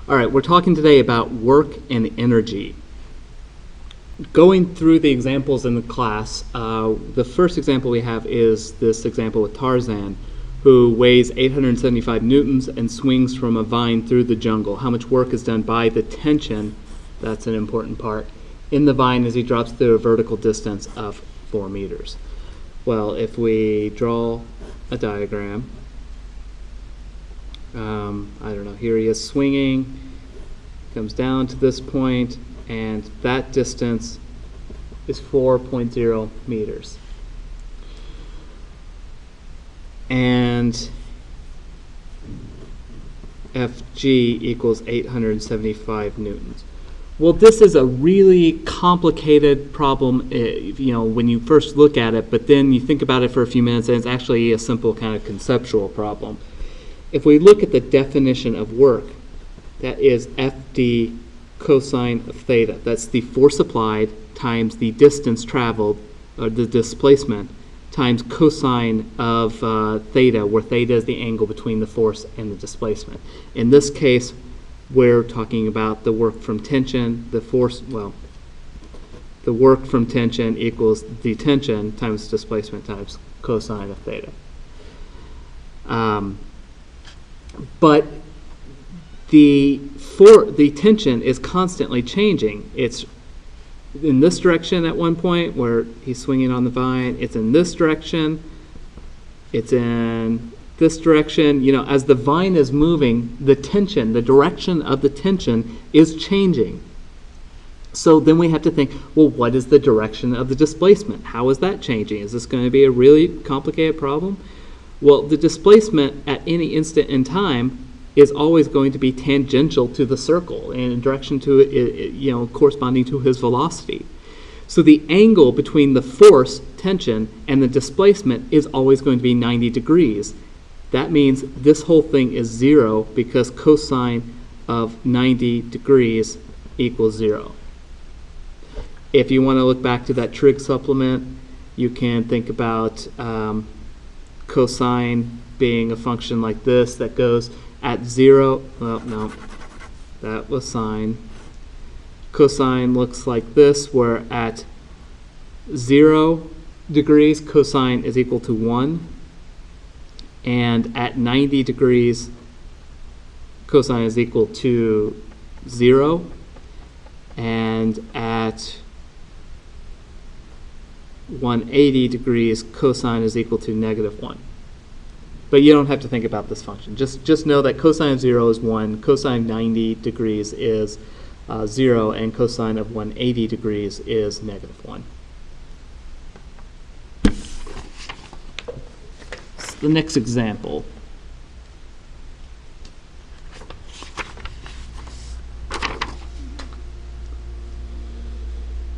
All right, we're talking today about work and energy. Going through the examples in the class, the first example we have is this example with Tarzan, who weighs 875 newtons and swings from a vine through the jungle. How much work is done by the tension, that's an important part, in the vine as he drops through a vertical distance of 4 meters. Well, if we draw a diagram, I don't know, here he is swinging, comes down to this point, and that distance is 4.0 meters. And Fg equals 875 newtons. Well, this is a really complicated problem, when you first look at it, but then you think about it for a few minutes, and it's actually a simple kind of conceptual problem. If we look at the definition of work, that is Fd cosine of theta. That's the force applied times the distance traveled, or the displacement, times cosine of theta, where theta is the angle between the force and the displacement. In this case, we're talking about the work from tension, the work from tension equals the tension times displacement times cosine of theta. But the tension is constantly changing. It's in this direction at one point where he's swinging on the vine. It's in this direction. It's in this direction. As the vine is moving, the tension, the direction of the tension is changing. So then we have to think, well, what is the direction of the displacement? How is that changing? Is this going to be a really complicated problem? Well, the displacement at any instant in time is always going to be tangential to the circle and in direction to it, corresponding to his velocity. So the angle between the force, tension, and the displacement is always going to be 90 degrees. That means this whole thing is 0 because cosine of 90 degrees equals 0. If you want to look back to that trig supplement, you can think about cosine being a function like this that goes at 0. Well, no, that was sine. Cosine looks like this, where at 0 degrees, cosine is equal to 1. And at 90 degrees, cosine is equal to 0. And at 180 degrees, cosine is equal to -1. But you don't have to think about this function. Just know that cosine of 0 is 1, cosine of 90 degrees is 0, and cosine of 180 degrees is -1. The next example.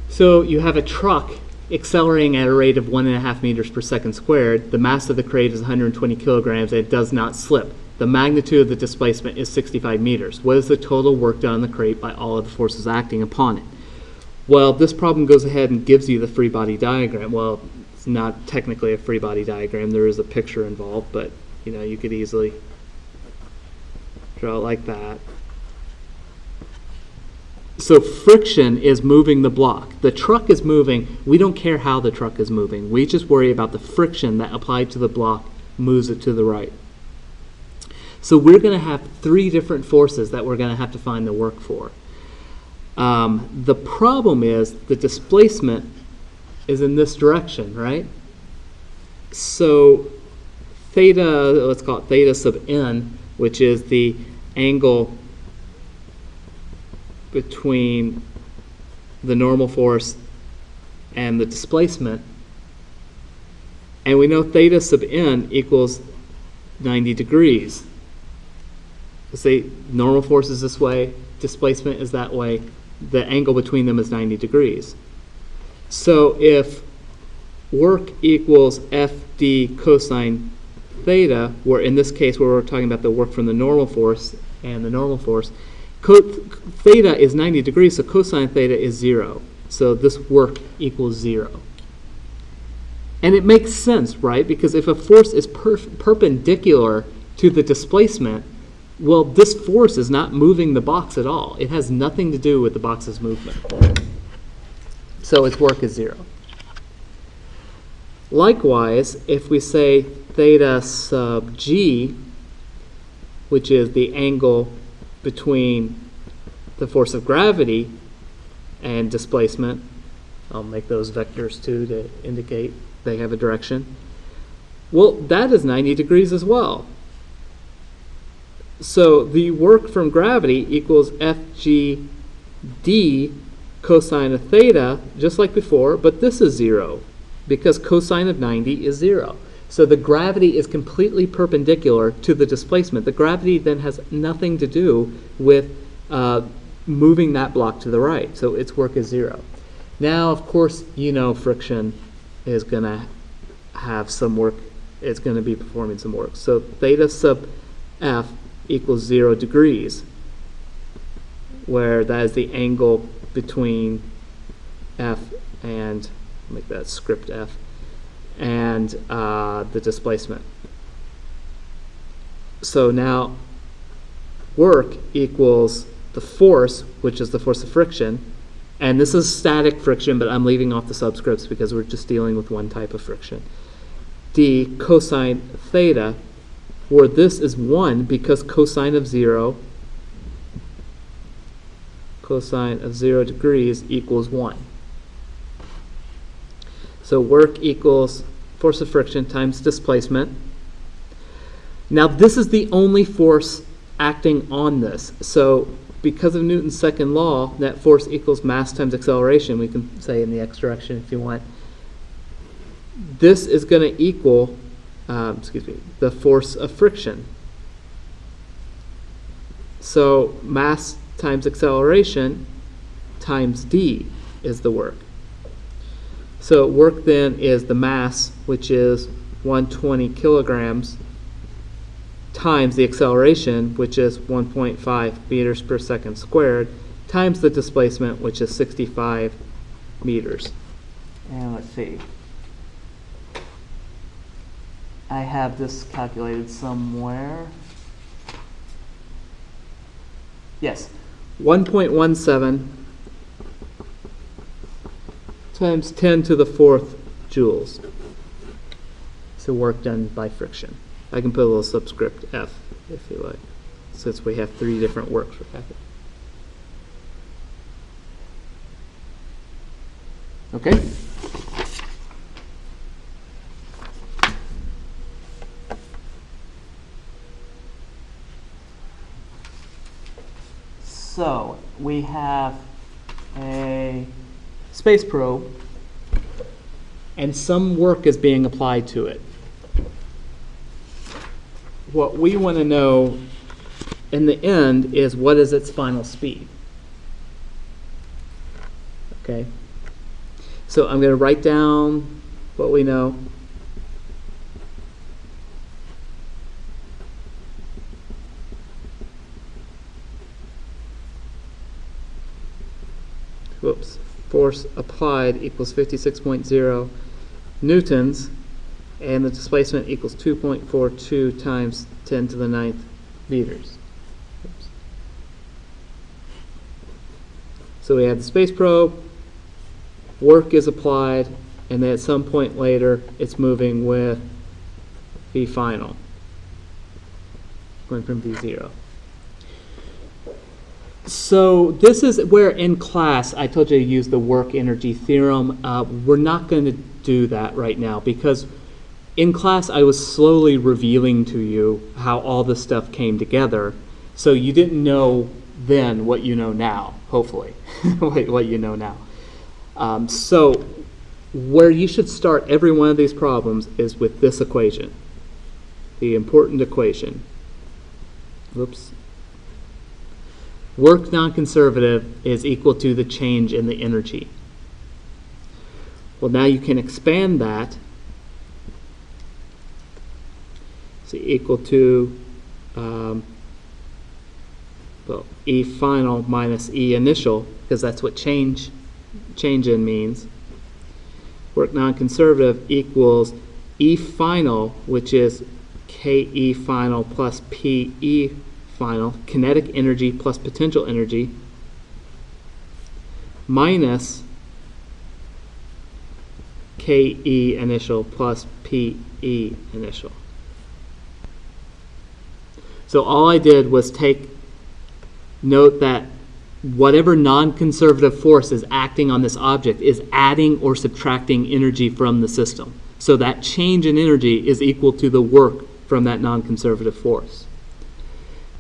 So you have a truck accelerating at a rate of 1.5 meters per second squared. The mass of the crate is 120 kilograms and it does not slip. The magnitude of the displacement is 65 meters. What is the total work done on the crate by all of the forces acting upon it? Well, this problem goes ahead and gives you the free body diagram. Well, it's not technically a free body diagram. There is a picture involved, but you could easily draw it like that. So friction is moving the block. The truck is moving. We don't care how the truck is moving. We just worry about the friction that applied to the block moves it to the right. So we're going to have 3 different forces that we're going to have to find the work for. The problem is the displacement is in this direction, right? So theta, let's call it theta sub n, which is the angle between the normal force and the displacement. And we know theta sub n equals 90 degrees. Let's say normal force is this way, displacement is that way, the angle between them is 90 degrees. So if work equals Fd cosine theta, where in this case where we're talking about the work from the normal force and the normal force, theta is 90 degrees, so cosine theta is 0. So this work equals 0. And it makes sense, right? Because if a force is perpendicular to the displacement, Well, this force is not moving the box at all. It has nothing to do with the box's movement. So its work is 0. Likewise, if we say theta sub g, which is the angle between the force of gravity and displacement, I'll make those vectors too to indicate they have a direction. Well, that is 90 degrees as well. So the work from gravity equals FG d cosine of theta, just like before, but this is 0 because cosine of 90 is 0. So the gravity is completely perpendicular to the displacement. The gravity then has nothing to do with moving that block to the right. So its work is 0. Now, of course, you know friction is going to have some work. It's going to be performing some work. So theta sub f equals 0 degrees, where that is the angle between f and, make that script f, and the displacement. So now work equals the force, which is the force of friction, and this is static friction, but I'm leaving off the subscripts because we're just dealing with one type of friction. D cosine theta, where this is 1 because cosine of 0 degrees equals 1. So work equals force of friction times displacement. Now this is the only force acting on this. So because of Newton's second law, net force equals mass times acceleration. We can say in the x direction if you want. This is going to equal, the force of friction. So mass times acceleration times d is the work. So work then is the mass, which is 120 kilograms, times the acceleration, which is 1.5 meters per second squared, times the displacement, which is 65 meters. And let's see. I have this calculated somewhere. Yes, 1.17 times 10 to the 4th joules. So work done by friction. I can put a little subscript f if you like, since we have 3 different works we're calculating. Okay? So we have a space probe, and some work is being applied to it. What we want to know in the end is what is its final speed. Okay? So I'm going to write down what we know. Whoops. Force applied equals 56.0 newtons, and the displacement equals 2.42 times 10 to the 9th meters. Oops. So we have the space probe, work is applied, and then at some point later it's moving with V final, going from V0. So this is where in class I told you to use the work energy theorem. We're not going to do that right now because in class I was slowly revealing to you how all this stuff came together. So you didn't know then what you know now, hopefully, what you know now. So where you should start every one of these problems is with this equation, the important equation. Whoops. Work non-conservative is equal to the change in the energy. Well, now you can expand that. So equal to E final minus E initial, because that's what change in means. Work non-conservative equals E final, which is KE final plus PE final, kinetic energy plus potential energy, minus KE initial plus PE initial. So all I did was note that whatever non-conservative force is acting on this object is adding or subtracting energy from the system. So that change in energy is equal to the work from that non-conservative force.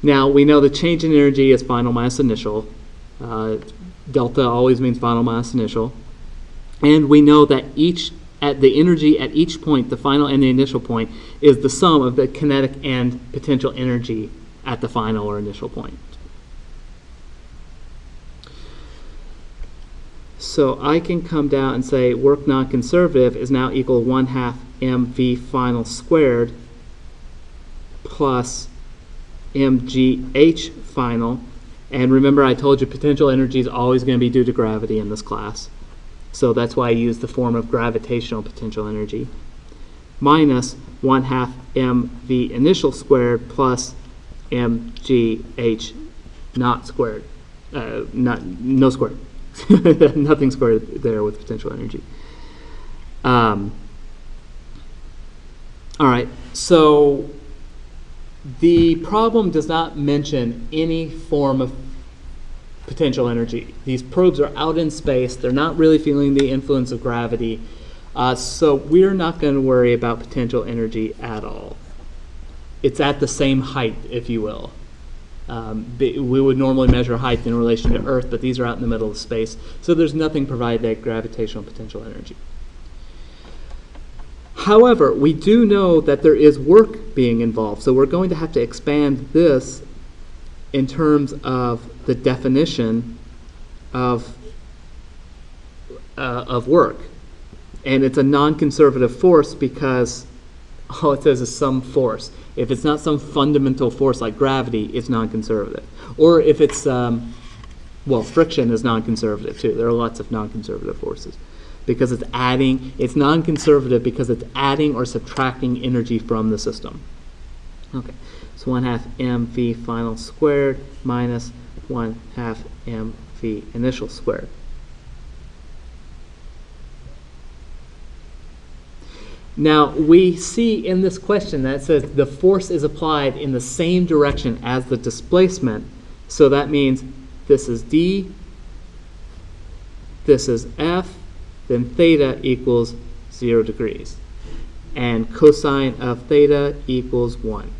Now, we know the change in energy is final minus initial. Delta always means final minus initial. And we know that the energy at each point, the final and the initial point, is the sum of the kinetic and potential energy at the final or initial point. So I can come down and say work non-conservative is now equal to 1/2 mv final squared plus mgh final. And remember, I told you potential energy is always going to be due to gravity in this class. So that's why I use the form of gravitational potential energy. Minus 1/2 mv initial squared plus mgh not squared. No squared. Nothing squared there with potential energy. All right, so the problem does not mention any form of potential energy. These probes are out in space. They're not really feeling the influence of gravity. So we're not going to worry about potential energy at all. It's at the same height, if you will. We would normally measure height in relation to Earth, but these are out in the middle of space. So there's nothing provided at gravitational potential energy. However, we do know that there is work being involved. So we're going to have to expand this in terms of the definition of work. And it's a non-conservative force because all it says is some force. If it's not some fundamental force like gravity, it's non-conservative. Or if it's, friction is non-conservative too. There are lots of non-conservative forces. Because it's non-conservative because it's adding or subtracting energy from the system. Okay, so 1/2 mv final squared minus 1/2 mv initial squared. Now, we see in this question that it says the force is applied in the same direction as the displacement. So that means this is D, this is F, then theta equals 0 degrees. And cosine of theta equals 1.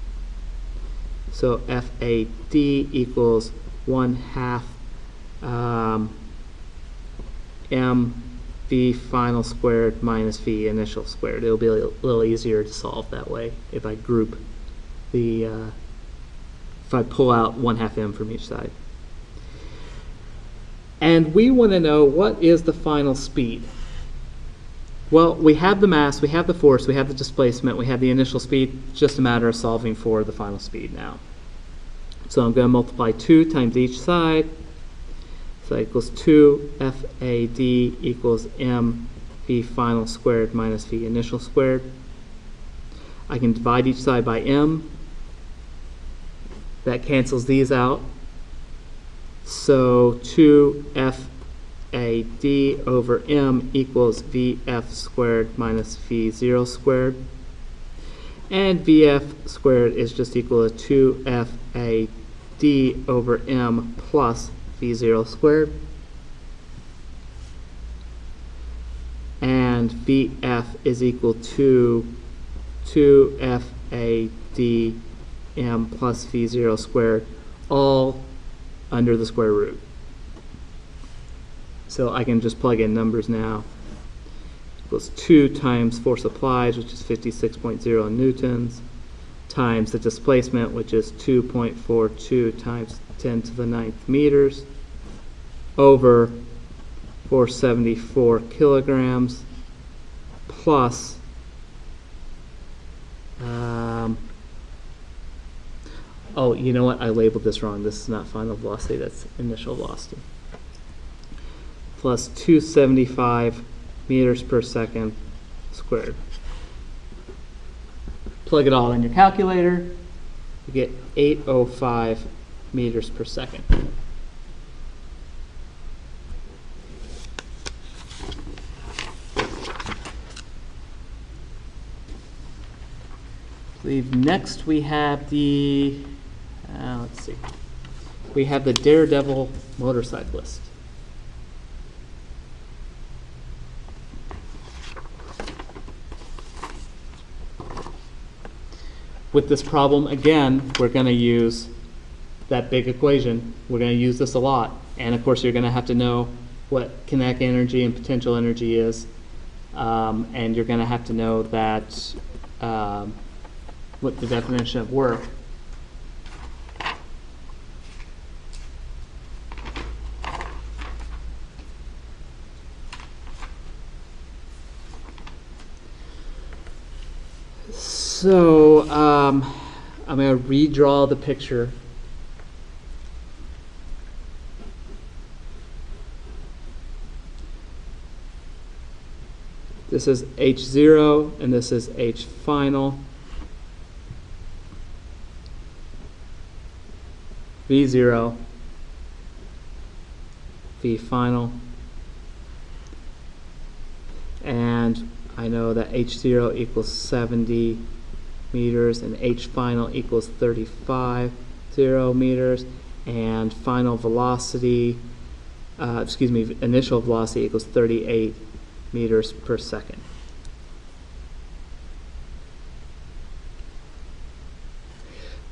So FAD equals 1/2 mv final squared minus v initial squared. It'll be a little easier to solve that way if I group if I pull out 1/2 m from each side. And we want to know what is the final speed. Well, we have the mass, we have the force, we have the displacement, we have the initial speed. It's just a matter of solving for the final speed now. So I'm going to multiply 2 times each side. So that equals 2 FAD equals mv final squared minus v initial squared. I can divide each side by m. That cancels these out. So 2 FAD over m equals vf squared minus v0 squared. And vf squared is just equal to 2 FAD over m plus v0 squared. And vf is equal to 2 FAD m plus v0 squared, all under the square root. So I can just plug in numbers now. Equals 2 times force applied, which is 56.0 newtons, times the displacement, which is 2.42 times 10 to the 9th meters, over 474 kilograms, plus oh, you know what? I labeled this wrong. This is not final velocity. That's initial velocity. Plus 275 meters per second squared. Plug it all in your calculator. You get 805 meters per second. I believe next we have the, let's see, we have the Daredevil motorcyclist. With this problem, again, we're going to use that big equation. We're going to use this a lot. And of course, you're going to have to know what kinetic energy and potential energy is. And you're going to have to know that what the definition of work. So I'm going to redraw the picture. This is H0 and this is H final. V0, V final. And I know that H0 equals 70 meters and H final equals 35 meters, and final velocity, initial velocity equals 38 meters per second.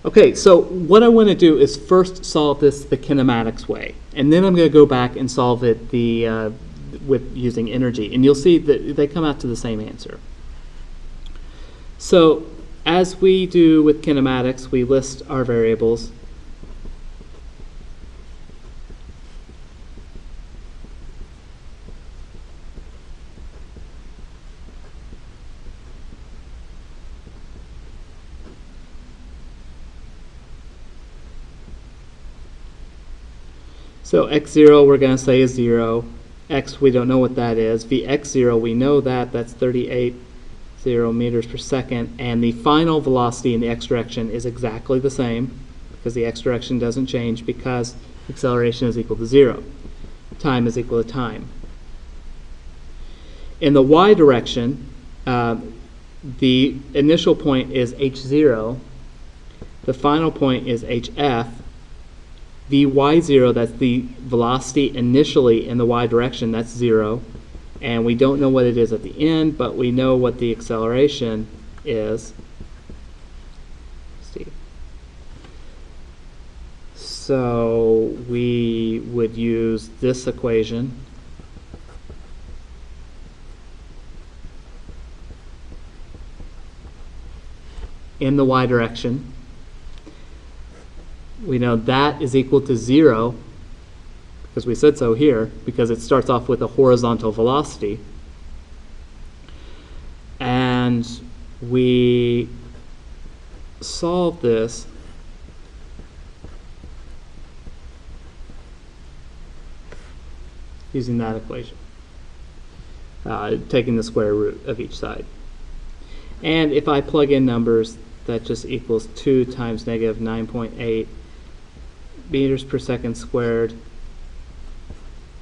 Okay, so what I want to do is first solve this the kinematics way, and then I'm going to go back and solve it with using energy, and you'll see that they come out to the same answer. So as we do with kinematics, we list our variables. So x0 we're going to say is 0. X we don't know what that is. Vx0 we know that. That's 38 meters per second. And the final velocity in the x direction is exactly the same because the x direction doesn't change because acceleration is equal to 0. Time is equal to time. In the y direction, the initial point is h0. The final point is hf. Vy0, that's the velocity initially in the y direction, that's 0. And we don't know what it is at the end, but we know what the acceleration is. See. So we would use this equation. In the y direction. We know that is equal to 0 because we said so here because it starts off with a horizontal velocity. And we solve this using that equation, taking the square root of each side. And if I plug in numbers, that just equals 2 times negative 9.8 meters per second squared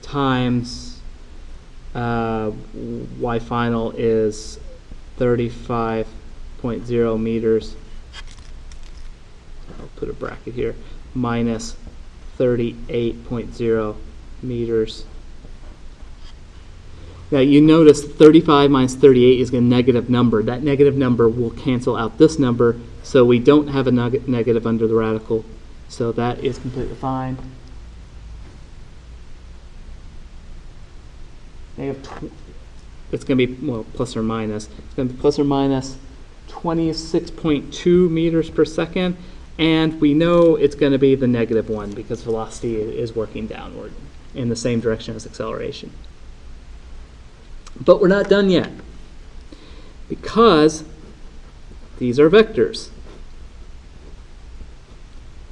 times y final is 35.0 meters. I'll put a bracket here, minus 38.0 meters. Now you notice 35 minus 38 is a negative number. That negative number will cancel out this number, so we don't have a negative under the radical. So that is completely fine. It's going to be, well, plus or minus. It's going to be plus or minus 26.2 meters per second. And we know it's going to be the negative one because velocity is working downward in the same direction as acceleration. But we're not done yet because these are vectors.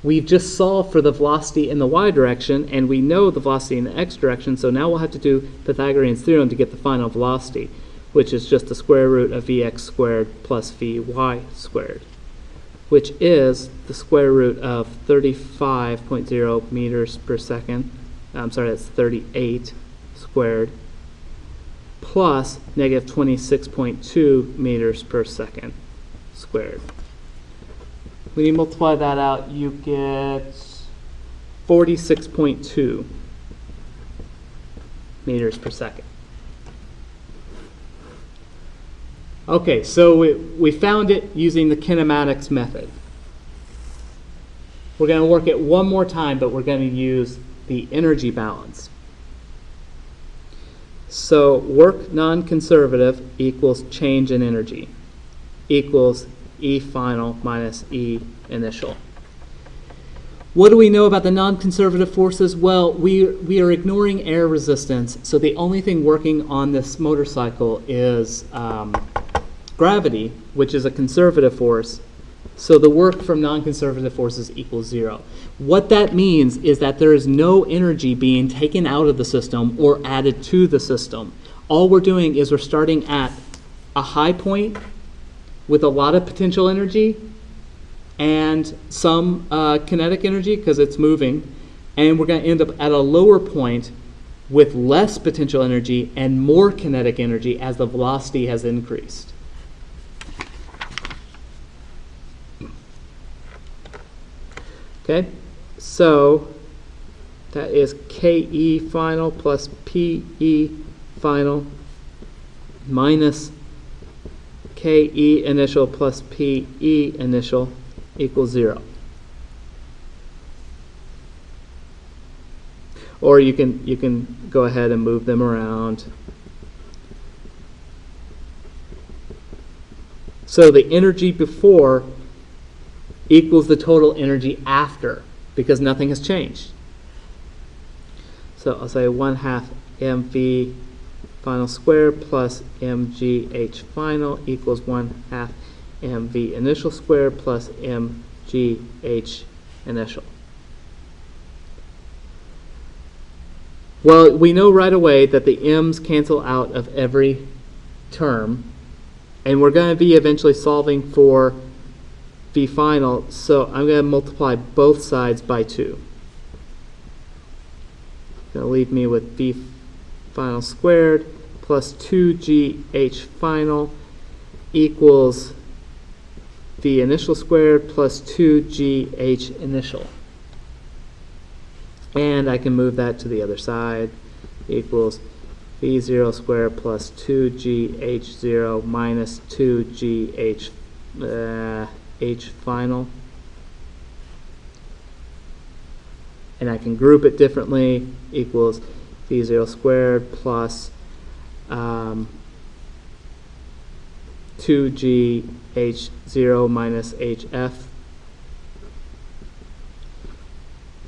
We've just solved for the velocity in the y direction, and we know the velocity in the x direction, so now we'll have to do Pythagorean theorem to get the final velocity, which is just the square root of vx squared plus vy squared. which is the square root of 35.0 meters per second. I'm sorry, that's 38 squared, plus negative 26.2 meters per second squared. When you multiply that out, you get 46.2 meters per second. Okay, so we found it using the kinematics method. We're going to work it one more time, but we're going to use the energy balance. So work non-conservative equals change in energy equals E final minus E initial. What do we know about the non-conservative forces? Well, we are ignoring air resistance, so the only thing working on this motorcycle is gravity, which is a conservative force. So the work from non-conservative forces equals 0. What that means is that there is no energy being taken out of the system or added to the system. All we're doing is we're starting at a high point with a lot of potential energy and some kinetic energy because it's moving, and we're going to end up at a lower point with less potential energy and more kinetic energy as the velocity has increased. Okay, so that is KE final plus PE final minus KE initial plus PE initial equals 0. Or you can go ahead and move them around. So the energy before equals the total energy after, because nothing has changed. So I'll say 1/2 mv final squared plus mgh final equals 1/2 mv initial squared plus mgh initial. Well, we know right away that the m's cancel out of every term, and we're going to be eventually solving for V final, so I'm going to multiply both sides by 2. Going to leave me with V final squared plus 2gh final equals V initial squared plus 2gh initial. And I can move that to the other side, equals V0 squared plus 2gh0 minus 2gh h final. And I can group it differently, equals V0 squared plus 2gh0 minus hf.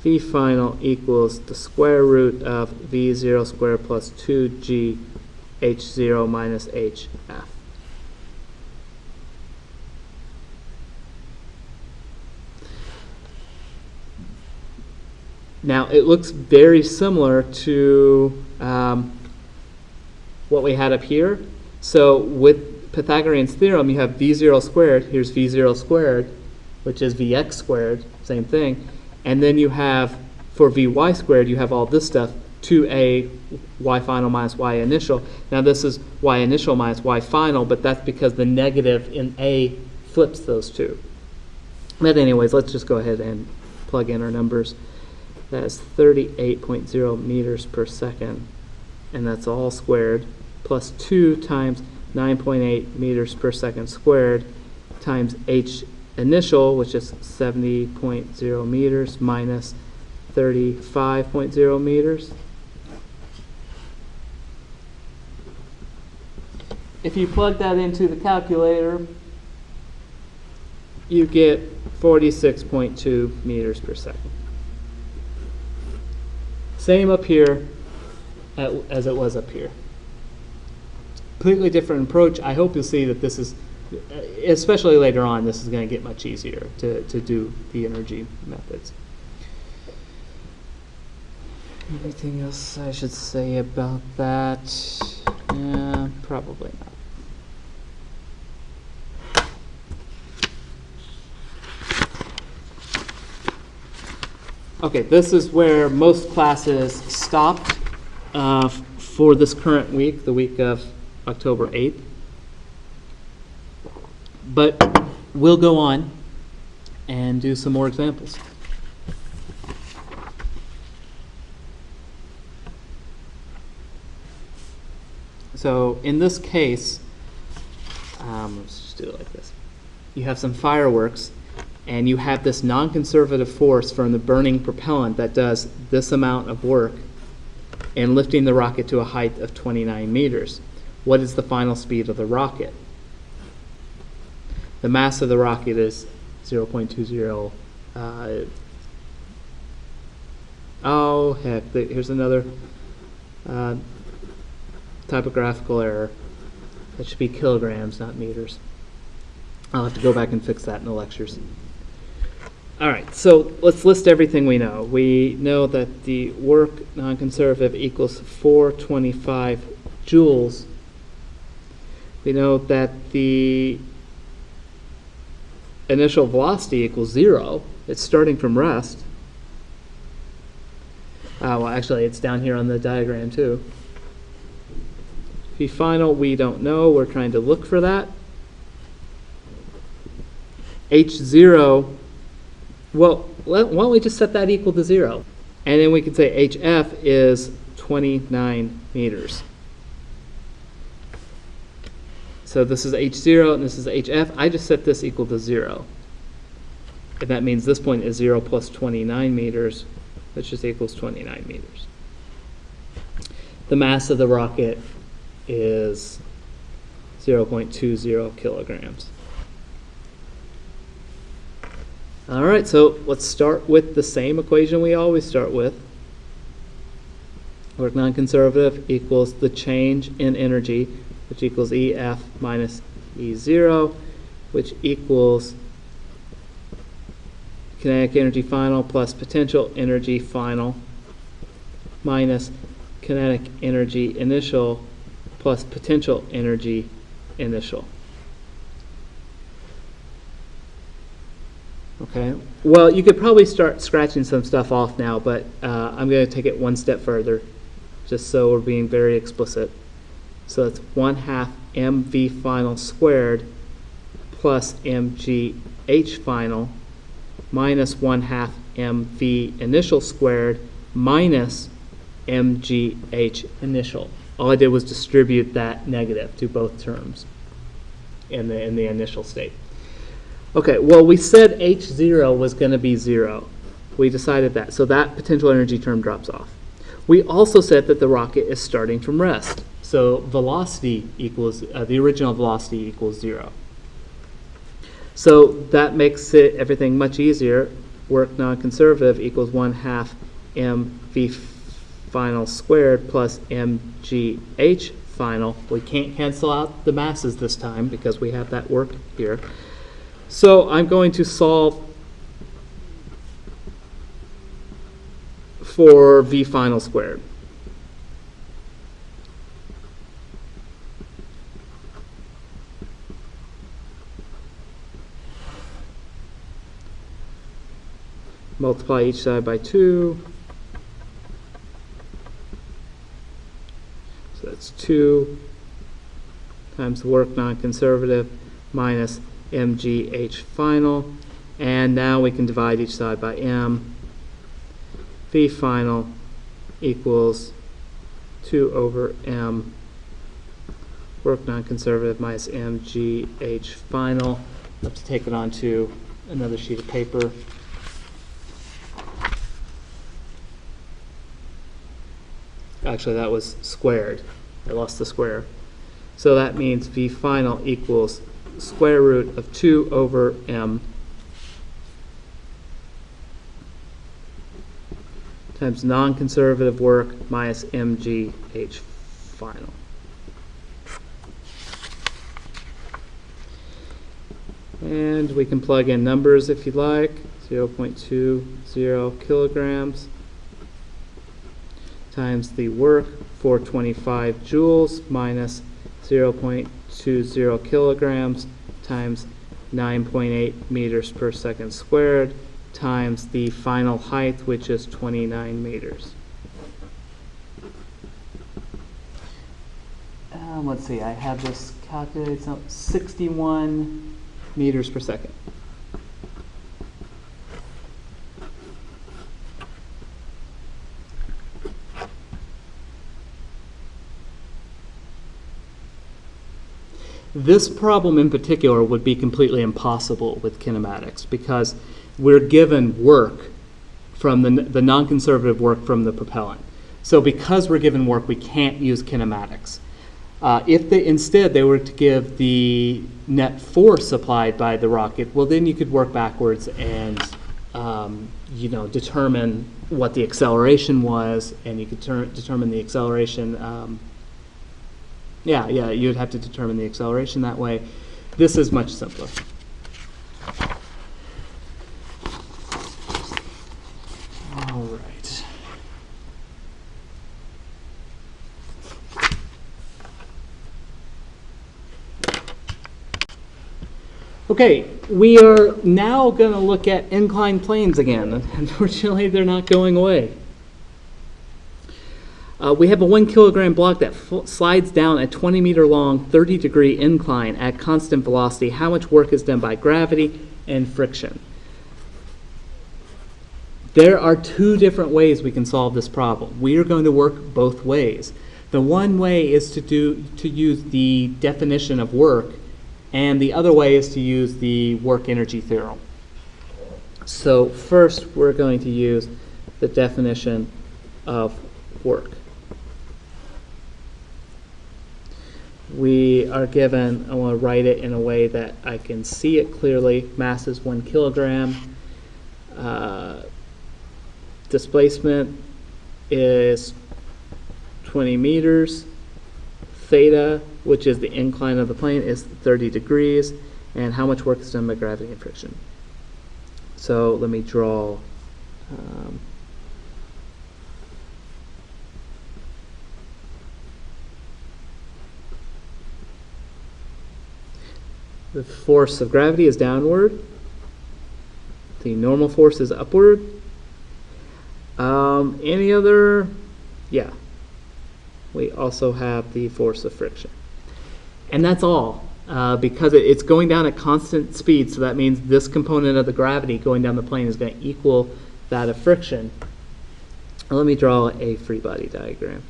V final equals the square root of V0 squared plus 2gh0 minus hf. Now, it looks very similar to what we had up here. So with Pythagorean's theorem, you have V0 squared. Here's V0 squared, which is Vx squared, same thing. And then you have, for Vy squared, you have all this stuff, 2a y final minus y initial. Now, this is y initial minus y final, but that's because the negative in a flips those two. But anyways, let's just go ahead and plug in our numbers. That's 38.0 meters per second, and that's all squared, plus 2 times 9.8 meters per second squared times h initial, which is 70.0 meters, minus 35.0 meters. If you plug that into the calculator, you get 46.2 meters per second. Same up here as it was up here. Completely different approach. I hope you'll see that this is, especially later on, this is going to get much easier to do the energy methods. Anything else I should say about that? Probably not. Okay, this is where most classes stopped for this current week, the week of October 8th. But we'll go on and do some more examples. So in this case, let's just do it like this. You have some fireworks, and you have this non-conservative force from the burning propellant that does this amount of work in lifting the rocket to a height of 29 meters. What is the final speed of the rocket? The mass of the rocket is 0.20. Oh, heck, here's another typographical error. That should be kilograms, not meters. I'll have to go back and fix that in the lectures. All right, so let's list everything we know. We know that the work non-conservative equals 425 joules. We know that the initial velocity equals 0. It's starting from rest. Well, actually, it's down here on the diagram, too. V final, we don't know. We're trying to look for that. H0, well, why don't we just set that equal to 0? And then we can say HF is 29 meters. So this is H0 and this is HF. I just set this equal to 0. And that means this point is 0 plus 29 meters, which just equals 29 meters. The mass of the rocket is 0.20 kilograms. All right, so let's start with the same equation we always start with. Work non-conservative equals the change in energy, which equals EF minus E0, which equals kinetic energy final plus potential energy final minus kinetic energy initial plus potential energy initial. Okay, well, you could probably start scratching some stuff off now, but I'm going to take it one step further, just so we're being very explicit. So it's 1/2 mv final squared plus mgh final minus 1/2 mv initial squared minus mgh initial. All I did was distribute that negative to both terms in the initial state. Okay, well, we said H0 was going to be 0. We decided that, so that potential energy term drops off. We also said that the rocket is starting from rest, so velocity equals, the original velocity equals 0. So that makes it everything much easier. Work non-conservative equals 1/2 mv final squared plus mgh final. We can't cancel out the masses this time because we have that work here. So I'm going to solve for v final squared. Multiply each side by 2. So that's 2 times the work non-conservative minus mgh final. And now we can divide each side by m. V final equals 2 over m work non-conservative minus mgh final. I'll have to take it onto another sheet of paper. Actually, that was squared. I lost the square. So that means V final equals square root of 2 over m times non-conservative work minus mgh final. And we can plug in numbers if you like. 0.20 kilograms times the work, 425 joules, minus 0.20 kilograms times 9.8 meters per second squared times the final height, which is 29 meters. Let's see, I have this calculated, so 61 meters per second. This problem in particular would be completely impossible with kinematics because we're given work from the non-conservative work from the propellant. So because we're given work, we can't use kinematics. If instead they were to give the net force applied by the rocket, well, then you could work backwards and determine what the acceleration was, and you could determine the acceleration. You'd have to determine the acceleration that way. This is much simpler. All right. Okay, we are now going to look at inclined planes again. Unfortunately, they're not going away. We have a 1 kilogram block that slides down a 20-meter long, 30-degree incline at constant velocity. How much work is done by gravity and friction? There are two different ways we can solve this problem. We are going to work both ways. The one way is to use the definition of work, and the other way is to use the work energy theorem. So first, we're going to use the definition of work. We are given, I want to write it in a way that I can see it clearly. Mass is 1 kilogram. Displacement is 20 meters. Theta, which is the incline of the plane, is 30 degrees. And how much work is done by gravity and friction? So let me draw the force of gravity is downward. The normal force is upward. Any other? Yeah. We also have the force of friction. And that's all. Because it's going down at constant speed, so that means this component of the gravity going down the plane is going to equal that of friction. Let me draw a free body diagram.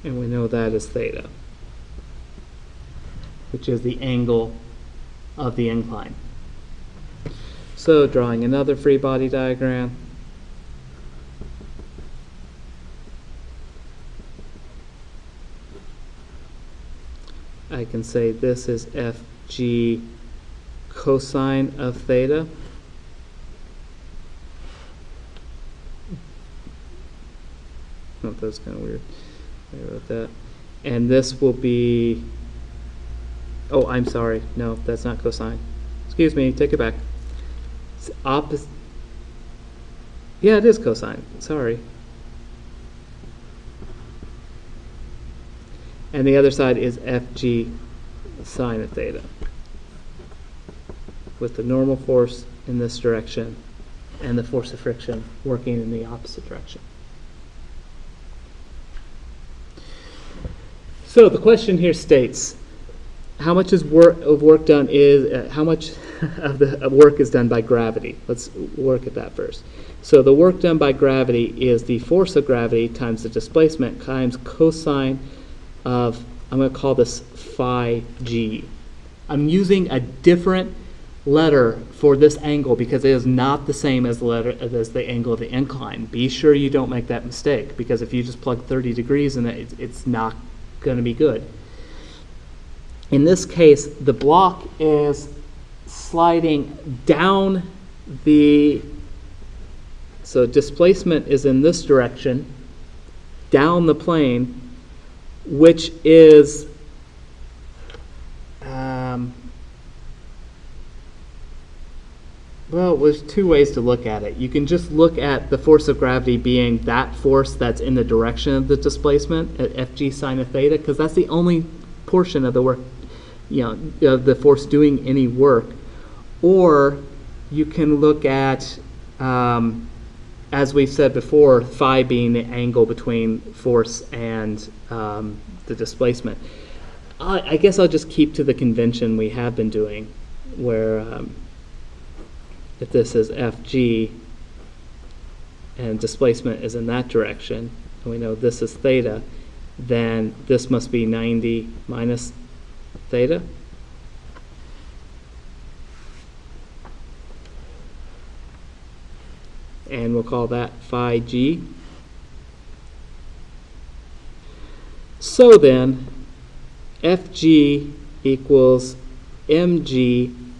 And we know that is theta, which is the angle of the incline. So drawing another free body diagram. I can say this is Fg cosine of theta. Oh, that's kind of weird. I wrote that. And this will be, oh, I'm sorry. No, that's not cosine. Excuse me, take it back. It's opposite. Yeah, it is cosine. Sorry. And the other side is Fg sine of theta, with the normal force in this direction and the force of friction working in the opposite direction. So the question here states, how much of work done is how much of the work is done by gravity? Let's work at that first. So the work done by gravity is the force of gravity times the displacement times cosine of, I'm going to call this phi g. I'm using a different letter for this angle because it is not the same as the angle of the incline. Be sure you don't make that mistake, because if you just plug 30 degrees in it, it's not going to be good. In this case, the block is sliding down so displacement is in this direction, down the plane, which is Well, there's two ways to look at it. You can just look at the force of gravity being that force that's in the direction of the displacement at Fg sine of theta, because that's the only portion of the work, of the force doing any work. Or you can look at, as we've said before, phi being the angle between force and the displacement. I guess I'll just keep to the convention we have been doing, where if this is Fg and displacement is in that direction, and we know this is theta, then this must be 90 minus theta. And we'll call that phi g. So then, Fg equals mg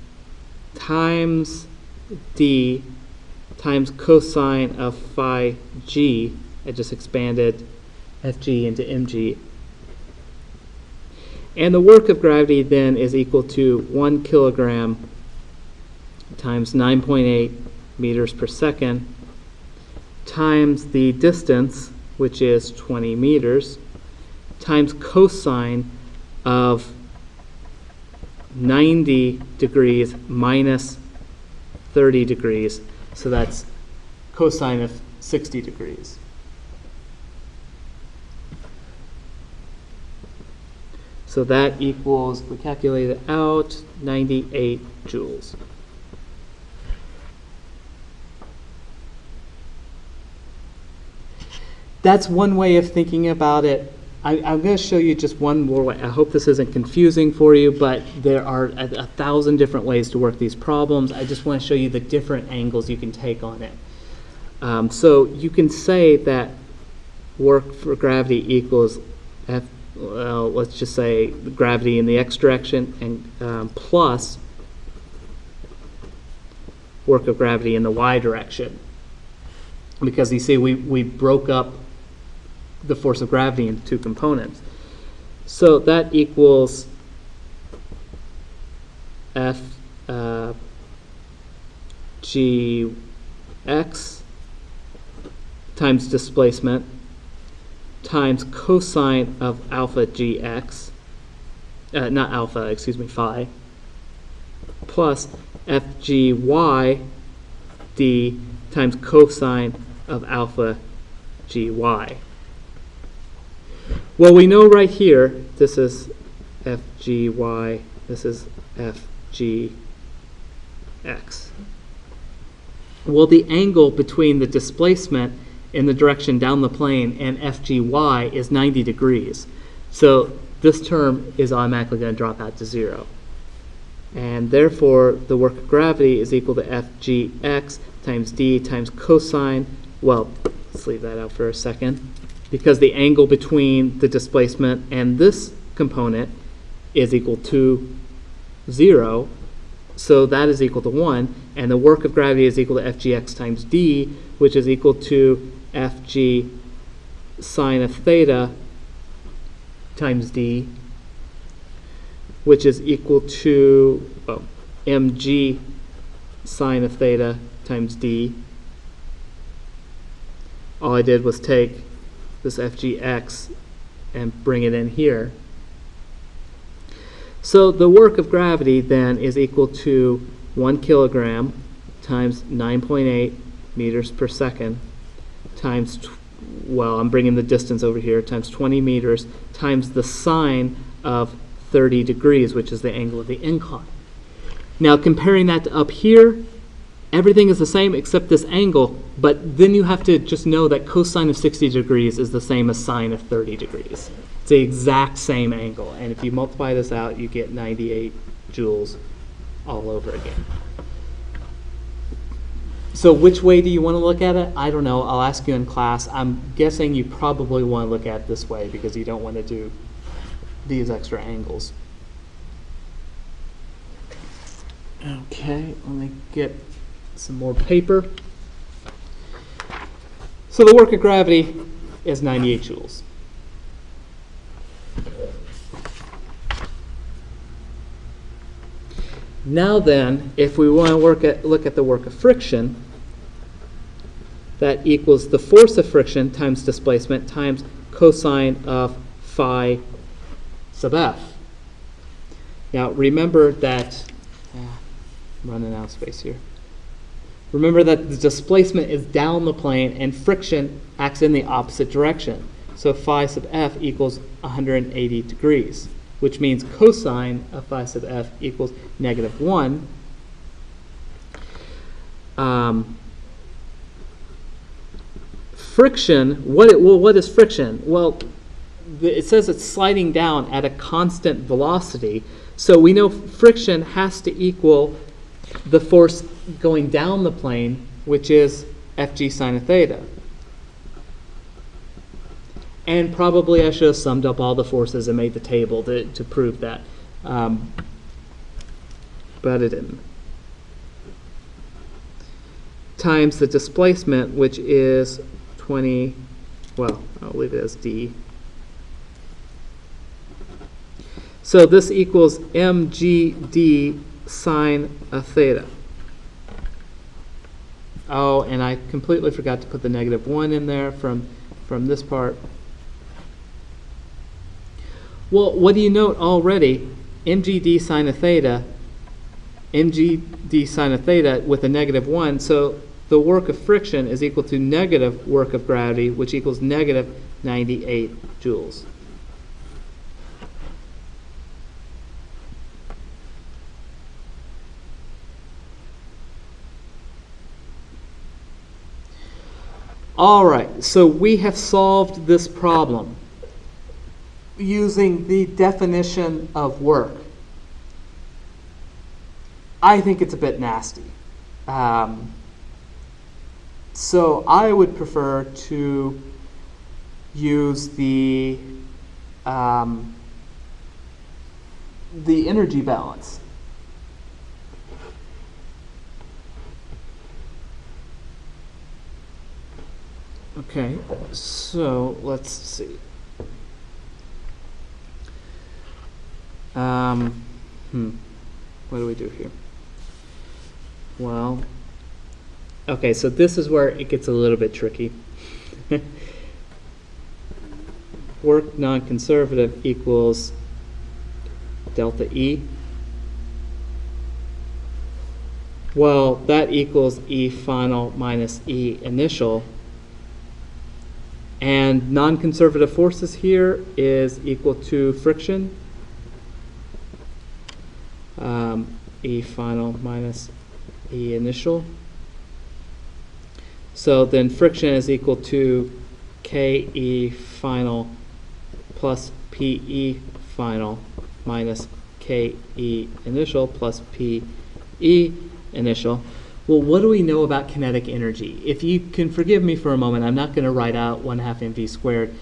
times d times cosine of phi g. I just expanded Fg into mg. And the work of gravity then is equal to 1 kilogram times 9.8 meters per second times the distance, which is 20 meters, times cosine of 90 degrees minus 30 degrees. So that's cosine of 60 degrees. So that equals, we calculate it out, 98 joules. That's one way of thinking about it. I'm going to show you just one more way. I hope this isn't confusing for you, but there are 1,000 different ways to work these problems. I just want to show you the different angles you can take on it. So you can say that work for gravity equals let's just say gravity in the x direction and plus work of gravity in the y direction. Because you see, we broke up the force of gravity into two components. So that equals F g x times displacement times cosine of alpha gx, not alpha, excuse me, phi, plus fgy d times cosine of alpha gy. Well, we know right here, this is fgy, this is fgx. Well, the angle between the displacement in the direction down the plane and fgy is 90 degrees. So this term is automatically going to drop out to 0. And therefore, the work of gravity is equal to fgx times d times cosine. Well, let's leave that out for a second, because the angle between the displacement and this component is equal to 0. So that is equal to 1. And the work of gravity is equal to fgx times d, which is equal to fg sine of theta times d, which is equal to mg sine of theta times d. All I did was take this fgx and bring it in here. So the work of gravity then is equal to 1 kilogram times 9.8 meters per second times, I'm bringing the distance over here, times 20 meters times the sine of 30 degrees, which is the angle of the incline. Now comparing that to up here, everything is the same except this angle, but then you have to just know that cosine of 60 degrees is the same as sine of 30 degrees. It's the exact same angle, and if you multiply this out, you get 98 joules all over again. So which way do you want to look at it? I don't know. I'll ask you in class. I'm guessing you probably want to look at it this way because you don't want to do these extra angles. Okay, let me get some more paper. So the work of gravity is 98 joules. Now then, if we want to look at the work of friction, that equals the force of friction times displacement times cosine of phi sub f. Now remember that, I'm running out of space here. Remember that the displacement is down the plane and friction acts in the opposite direction. So phi sub f equals 180 degrees, which means cosine of phi sub f equals -1. Friction, what is friction? Well, it says it's sliding down at a constant velocity. So we know friction has to equal the force going down the plane, which is Fg sine of theta. And probably I should have summed up all the forces and made the table to prove that. But I didn't. Times the displacement, which is 20, well, I'll leave it as d. So this equals mgd sine of theta. Oh, and I completely forgot to put the -1 in there from this part. Well, what do you note already? mgd sine of theta with a -1, so the work of friction is equal to negative work of gravity, which equals -98 joules. All right, so we have solved this problem using the definition of work. I think it's a bit nasty. So I would prefer to use the energy balance. Okay, so let's see. What do we do here? Well, okay, so this is where it gets a little bit tricky. Work non-conservative equals delta E. Well, that equals E final minus E initial. And non-conservative forces here is equal to friction. E final minus E initial. So then friction is equal to KE final plus PE final minus KE initial plus PE initial. Well, what do we know about kinetic energy? If you can forgive me for a moment, I'm not going to write out 1/2 mv squared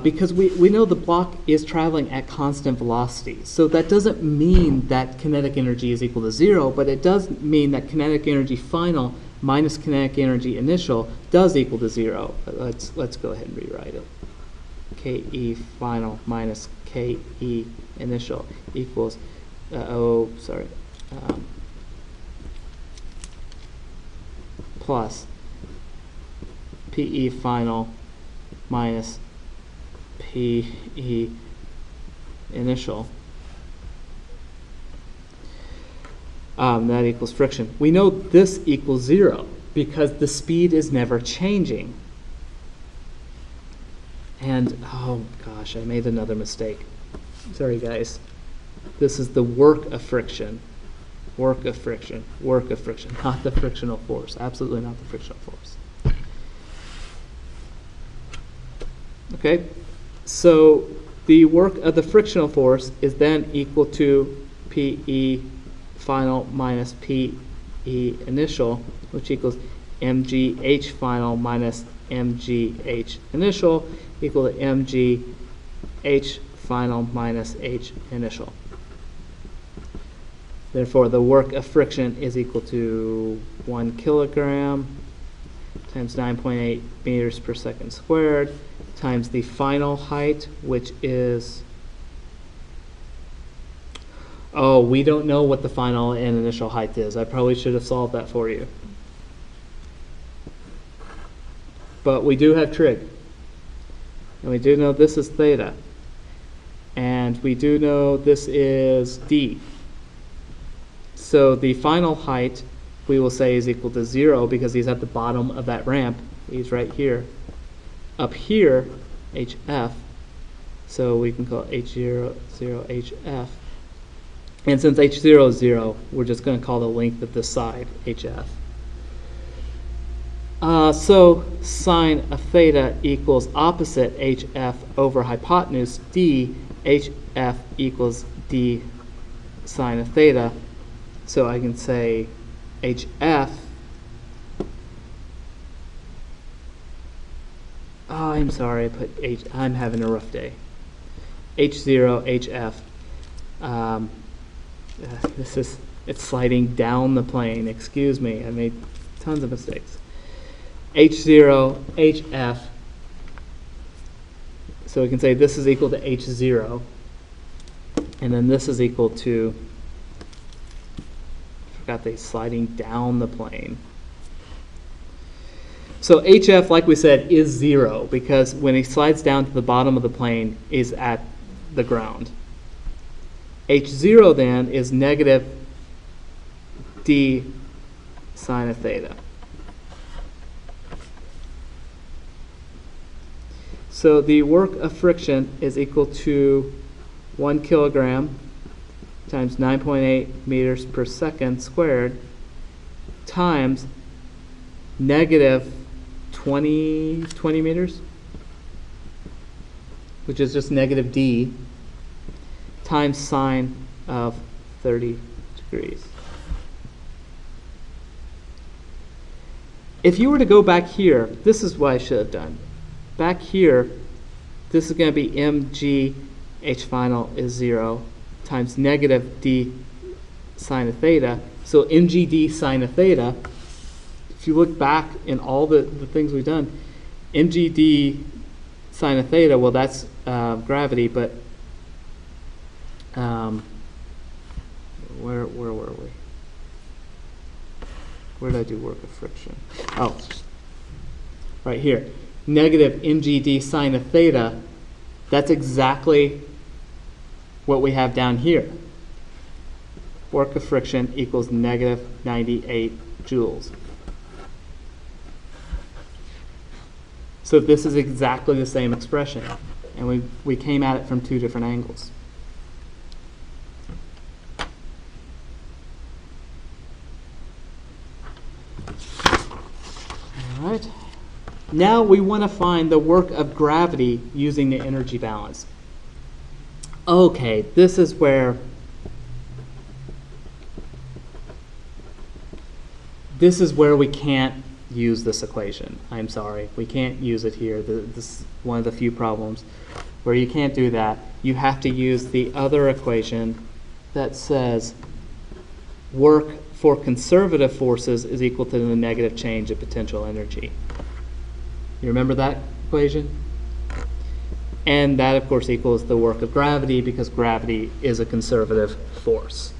because we know the block is traveling at constant velocity. So that doesn't mean that kinetic energy is equal to 0, but it does mean that kinetic energy final minus kinetic energy initial does equal to 0. Let's go ahead and rewrite it. KE final minus KE initial equals, plus PE final minus PE initial. That equals friction. We know this equals 0 because the speed is never changing. And, oh gosh, I made another mistake. Sorry, guys. This is the work of friction. Work of friction. Work of friction. Not the frictional force. Absolutely not the frictional force. Okay? So the work of the frictional force is then equal to PE final minus PE initial, which equals mgh final minus mgh initial equal to mgh final minus h initial. Therefore, the work of friction is equal to 1 kilogram times 9.8 meters per second squared times the final height, which is, Oh, we don't know what the final and initial height is. I probably should have solved that for you. But we do have trig. And we do know this is theta. And we do know this is d. So the final height we will say is equal to 0 because he's at the bottom of that ramp. He's right here. Up here, hf, so we can call it h0, 0, hf. And since h0 is 0, we're just going to call the length of this side hf. So sine of theta equals opposite hf over hypotenuse d. Hf equals d sine of theta. So I can say hf. Oh, I'm sorry, I put h. I'm having a rough day. h0 hf. It's sliding down the plane. Excuse me, I made tons of mistakes. h0 hf. So we can say this is equal to h0, and then this is equal to, I forgot the sliding down the plane. So hf, like we said, is 0 because when he slides down to the bottom of the plane is at the ground. h0 then is negative d sine of theta. So the work of friction is equal to 1 kilogram times 9.8 meters per second squared times negative 20 meters, which is just negative d, times sine of 30 degrees. If you were to go back here, this is what I should have done. Back here, this is going to be mg h final is 0 times negative d sine of theta. So mg d sine of theta, if you look back in all the things we've done, mg d sine of theta, well, that's gravity, but where were we? Where did I do work of friction? Oh, right here. Negative mg d sine of theta, that's exactly what we have down here. Work of friction equals negative 98 joules. So this is exactly the same expression, and we came at it from two different angles. All right. Now we want to find the work of gravity using the energy balance. Okay, this is where we can't use this equation. I'm sorry, we can't use it here. This is one of the few problems where you can't do that. You have to use the other equation that says work for conservative forces is equal to the negative change of potential energy. You remember that equation? And that, of course, equals the work of gravity because gravity is a conservative force.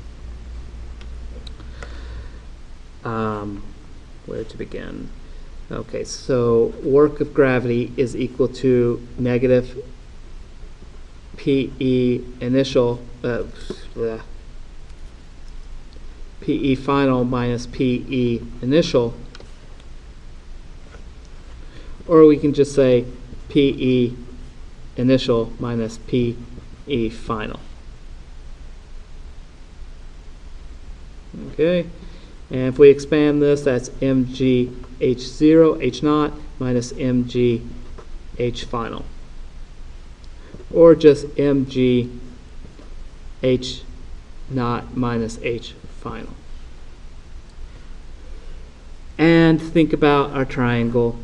Where to begin? Okay, so work of gravity is equal to negative PE initial, PE final minus PE initial. Or we can just say PE initial minus PE final. Okay, and if we expand this, that's mg h0, h naught, minus mg h final. Or just mg h naught minus h final. And think about our triangle.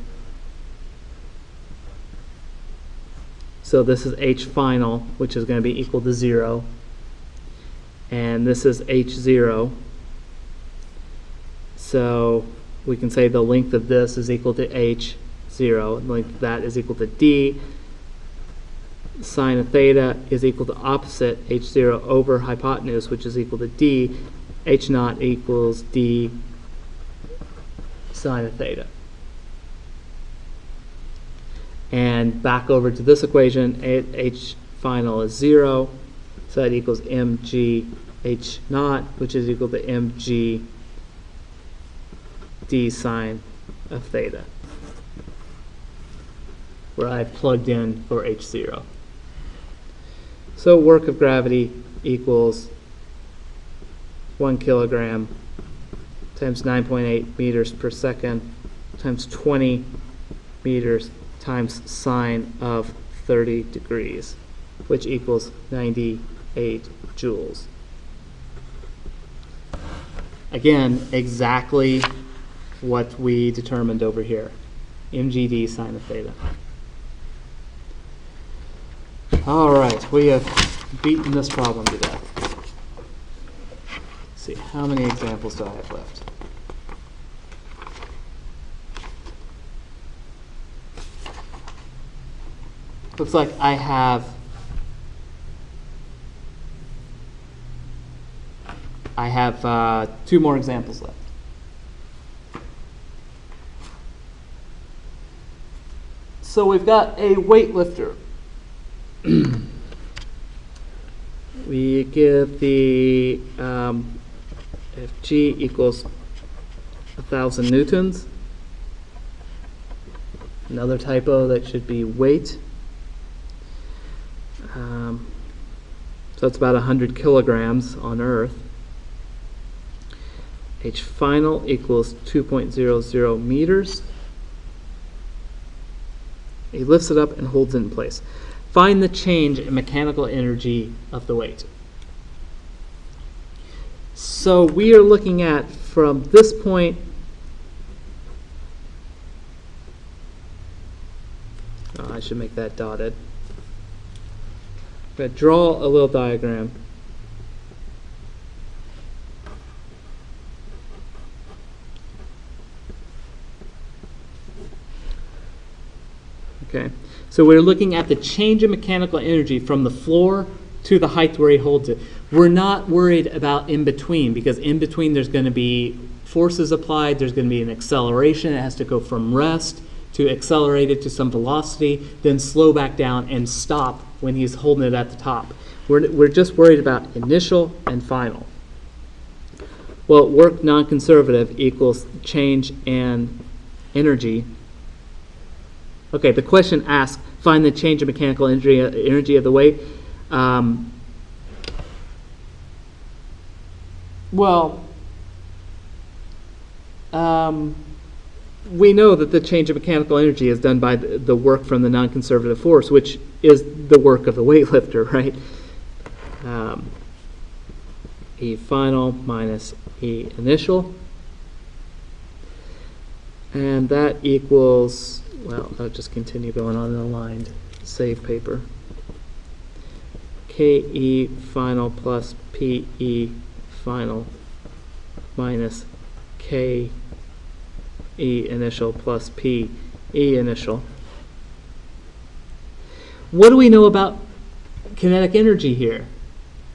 So this is h final, which is going to be equal to 0. And this is h0. So we can say the length of this is equal to h0. The length of that is equal to d. sine of theta is equal to opposite h0 over hypotenuse, which is equal to d. H naught equals d sine of theta. And back over to this equation, h final is 0, so that equals mg h naught, which is equal to mg d sine of theta, where I've plugged in for h0. So work of gravity equals 1 kilogram times 9.8 meters per second times 20 meters times sine of 30 degrees, which equals 98 joules. Again, exactly what we determined over here, mgd sine of theta. All right, we have beaten this problem to death. Let's see, how many examples do I have left? Looks like I have two more examples left. So we've got a weightlifter. We give the if G equals 1,000 newtons. Another typo, that should be weight. So it's about 100 kilograms on Earth. H final equals 2.00 meters. He lifts it up and holds it in place. Find the change in mechanical energy of the weight. So we are looking at, from this point, I should make that dotted. I'm going to draw a little diagram. Okay, so we're looking at the change in mechanical energy from the floor to the height where he holds it. We're not worried about in between, because in between there's going to be forces applied, there's going to be an acceleration. It has to go from rest to accelerated to some velocity, then slow back down and stop when he's holding it at the top. We're just worried about initial and final. Well, work non-conservative equals change in energy. Okay, the question asks, find the change in mechanical energy of the weight. We know that the change in mechanical energy is done by the work from the non-conservative force, which is the work of the weightlifter, right? E final minus E initial. And that equals, well, I'll just continue going on in the line, save paper. KE final plus PE final minus KE initial plus PE initial. What do we know about kinetic energy here?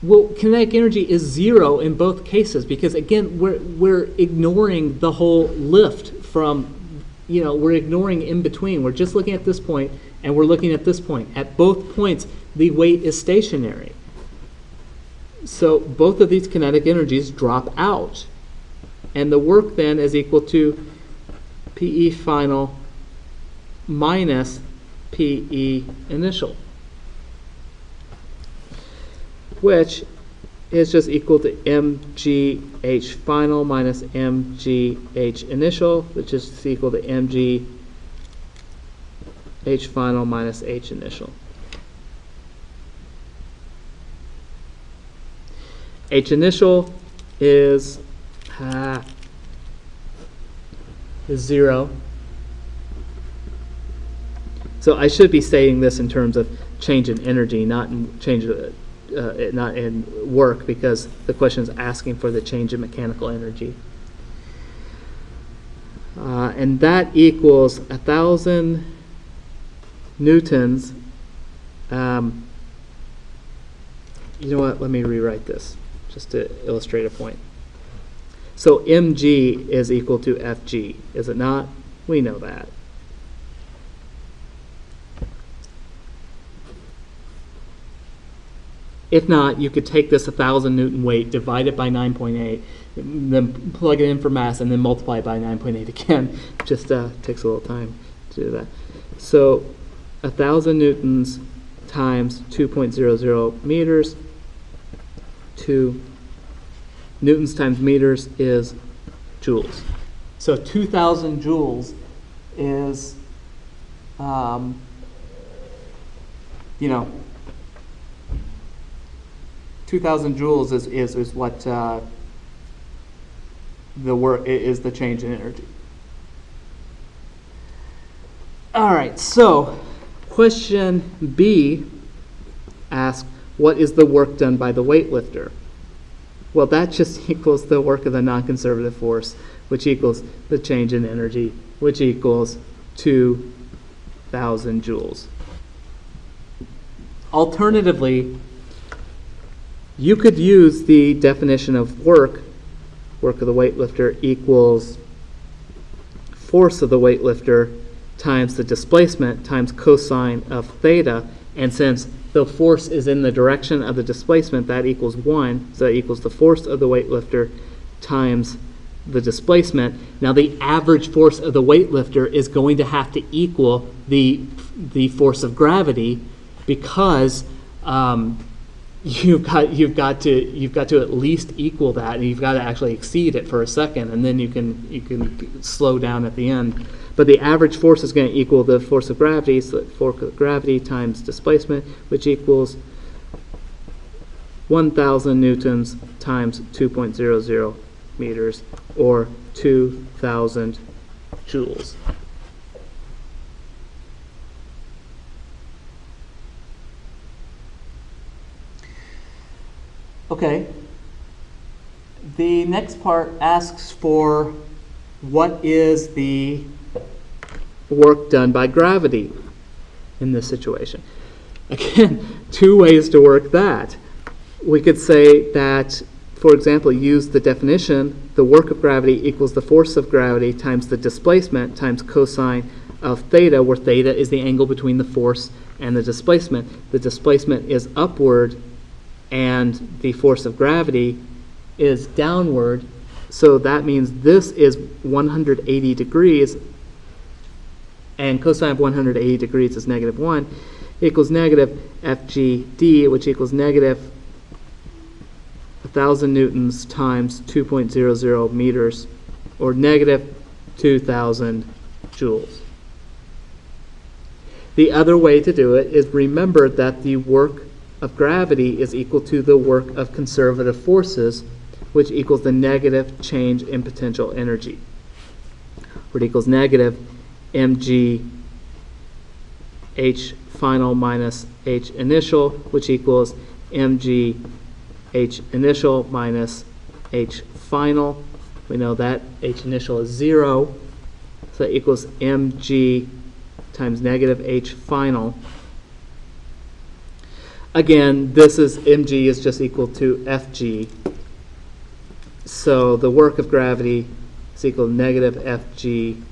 Well, kinetic energy is 0 in both cases, because again, we're ignoring the whole lift from, we're ignoring in between. We're just looking at this point, and we're looking at this point. At both points, the weight is stationary. So both of these kinetic energies drop out. And the work then is equal to PE final minus PE initial, which is just equal to mgh final minus mgh initial, which is equal to mgh final minus h initial. H initial is 0. So I should be stating this in terms of change in energy, not in not in work, because the question is asking for the change in mechanical energy. And that equals 1,000 newtons You know what? Let me rewrite this just to illustrate a point. So mg is equal to fg, is it not? We know that. If not, you could take this 1,000 Newton weight, divide it by 9.8, then plug it in for mass, and then multiply it by 9.8 again. Just takes a little time to do that. So 1,000 newtons times 2.00 meters, 2 newtons times meters is joules. So 2,000 joules is, you know, 2,000 joules is what the work is, the change in energy. All right, so question B asks, what is the work done by the weightlifter? Well, that just equals the work of the non-conservative force, which equals the change in energy, which equals 2,000 joules. Alternatively, you could use the definition of work of the weightlifter equals force of the weightlifter times the displacement times cosine of theta, and since the force is in the direction of the displacement, that equals 1, so that equals the force of the weightlifter times the displacement. Now the average force of the weightlifter is going to have to equal the force of gravity, because you've got to at least equal that, and you've got to actually exceed it for a second, and then you can slow down at the end. But the average force is going to equal the force of gravity, so force of gravity times displacement, which equals 1,000 newtons times 2.00 meters, or 2,000 joules. Okay. The next part asks for what is the work done by gravity in this situation. Again, two ways to work that. We could say that, for example, use the definition, the work of gravity equals the force of gravity times the displacement times cosine of theta, where theta is the angle between the force and the displacement. The displacement is upward, and the force of gravity is downward, so that means this is 180 degrees, and cosine of 180 degrees is negative 1, equals negative FGD, which equals negative 1,000 newtons times 2.00 meters, or negative 2,000 joules. The other way to do it is remember that the work of gravity is equal to the work of conservative forces, which equals the negative change in potential energy, where it equals negative mg h final minus h initial, which equals mg h initial minus h final. We know that h initial is 0, so that equals mg times negative h final. Again, this is mg is just equal to fg. So the work of gravity is equal to negative fg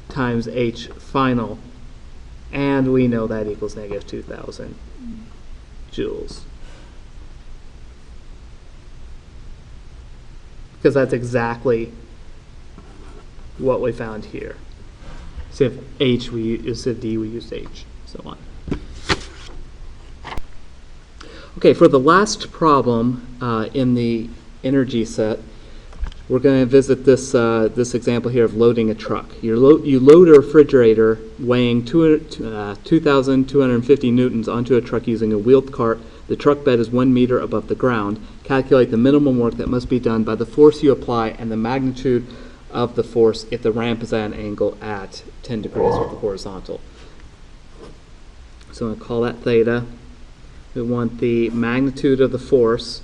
times h final. And we know that equals negative 2,000 joules. Because that's exactly what we found here. So if h, instead of d, we used h, so on. Okay, for the last problem in the energy set, we're going to visit this example here of loading a truck. You load a refrigerator weighing 2,250 newtons onto a truck using a wheeled cart. The truck bed is 1 meter above the ground. Calculate the minimum work that must be done by the force you apply and the magnitude of the force if the ramp is at an angle at 10 degrees with the horizontal. So I'm going to call that theta. We want the magnitude of the force,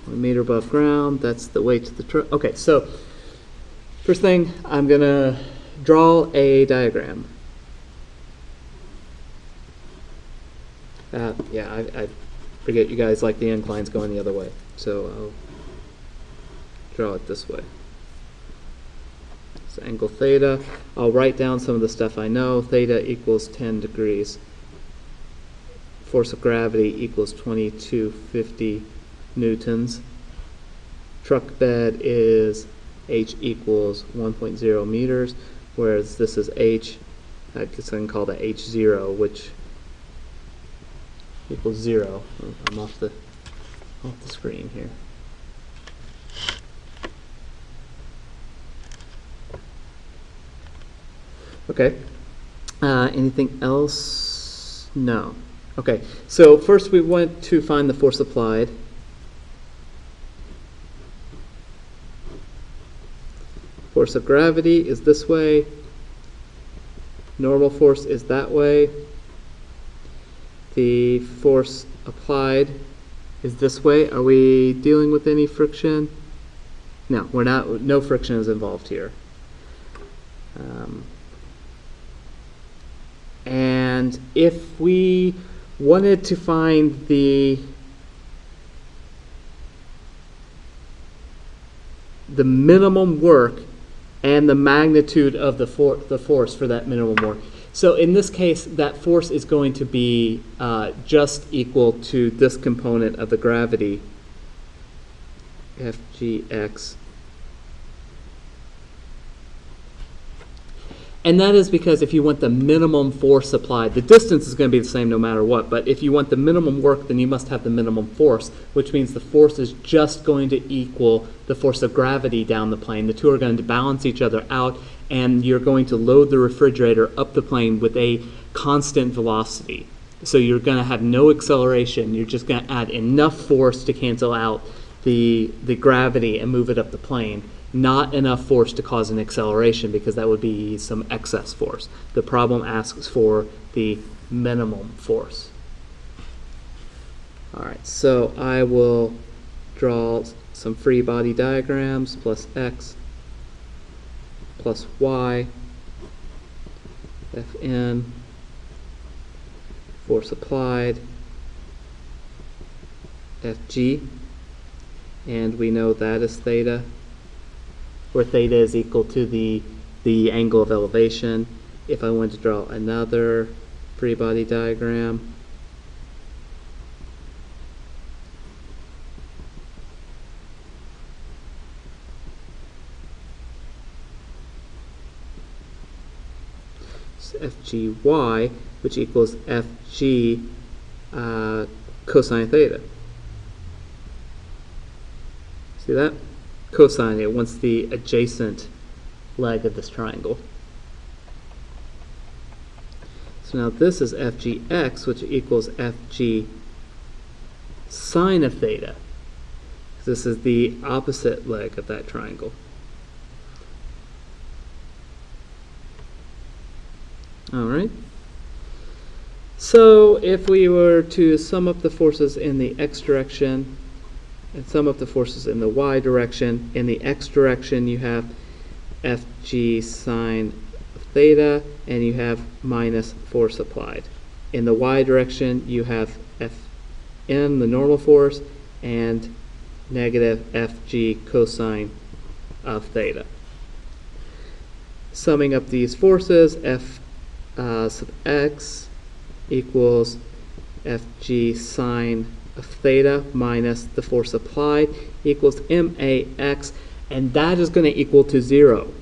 1 meter above ground. That's the weight to the truck. Okay, so first thing, I'm going to draw a diagram. Yeah, I forget you guys like the inclines going the other way, so I'll draw it this way. So angle theta, I'll write down some of the stuff I know. Theta equals 10 degrees. Force of gravity equals 2250 newtons. Truck bed is H equals 1.0 meters, whereas this is H, I guess I can call that H0, which equals 0. I'm off the screen here. Okay. Anything else? No. Okay. So first we want to find the force applied. Force of gravity is this way. Normal force is that way. The force applied is this way. Are we dealing with any friction? No, we're not. No friction is involved here. And if we wanted to find the minimum work and the magnitude of the force for that minimum work. So in this case, that force is going to be just equal to this component of the gravity, Fgx. And that is because if you want the minimum force applied, the distance is going to be the same no matter what, but if you want the minimum work, then you must have the minimum force, which means the force is just going to equal the force of gravity down the plane. The two are going to balance each other out, and you're going to load the refrigerator up the plane with a constant velocity. So you're going to have no acceleration. You're just going to add enough force to cancel out the gravity and move it up the plane. Not enough force to cause an acceleration, because that would be some excess force. The problem asks for the minimum force. All right, so I will draw some free body diagrams, plus x, plus y, Fn, force applied, Fg, and we know that is theta, where theta is equal to the angle of elevation. If I want to draw another free body diagram, so Fgy, which equals Fg cosine theta. See that? Cosine, it wants the adjacent leg of this triangle. So now this is Fgx, which equals Fg sine of theta. This is the opposite leg of that triangle. All right. So if we were to sum up the forces in the x direction and sum up the forces in the y direction, in the x direction you have Fg sine theta, and you have minus force applied. In the y direction you have Fn, the normal force, and negative Fg cosine of theta. Summing up these forces, F sub x equals Fg sine of theta minus the force applied equals max, and that is going to equal to 0.